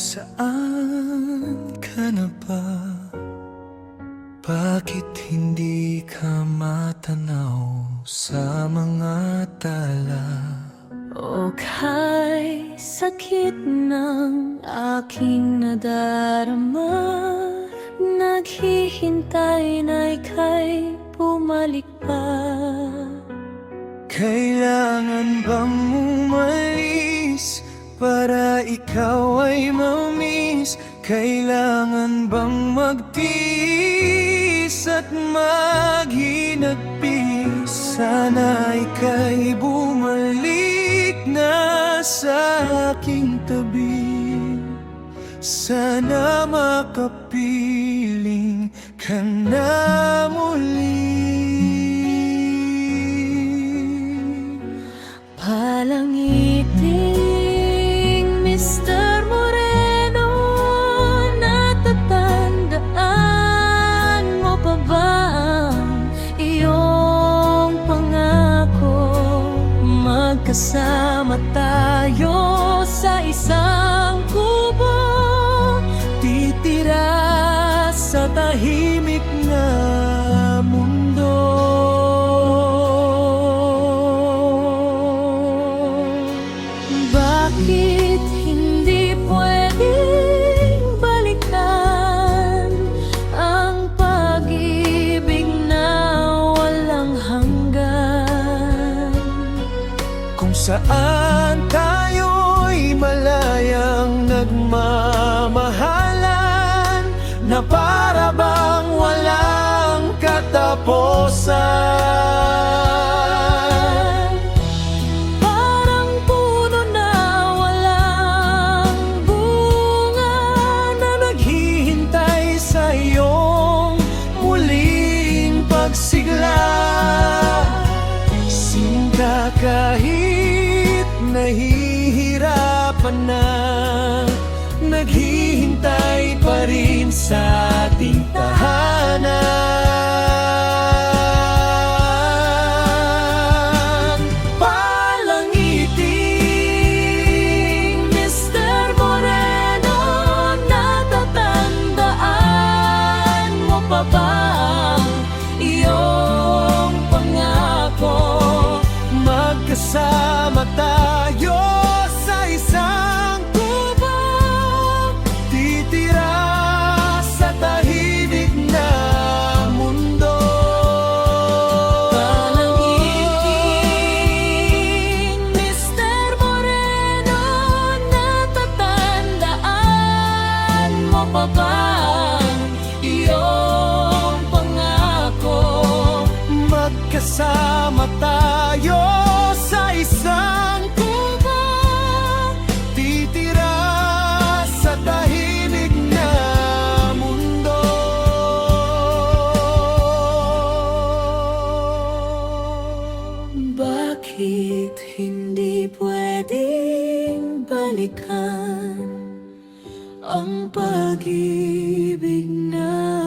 Nasaan ka na ba? Bakit hindi ka matanaw sa mga tala? O kay sakit ng aking nadarama, naghihintay na ika'y bumalik pa. Kailangan bang umalis para ikaw ay mamiss? Kailangan bang magtiis at maghinagpis? Sana ika'y bumalik na sa aking tabi. Sana makapiling ka na muli. Palangiting Mr. Moreno, natatandaan mo pa ba ang iyong pangako? Magkasama tayo sa isang kubo, titira sa tahimik na mundo. Bakit hindi pwedeng balikan ang pag-ibig na walang hanggan? Kung saan tayo'y malayang nagmamahalan, na para bang walang katapusan. Parang puno na walang bunga, Na naghihintay sa iyong muling pagsigla. Sinta kahit nahihirapan na, naghihintay pa rin sa ating tahanan. Palangiting Mr. Moreno, natatandaan mo pa ba ang iyong pangako? magkasama tayo sa isang kubo, titira sa tahimik na mundo. Palangiting Mr. Moreno, natatandaan mo pa ba ang iyong pangako? Magkasama tayo sa isang kubo, titira sa tahimik na mundo. Bakit hindi pwedeng balikan ang pag-ibig na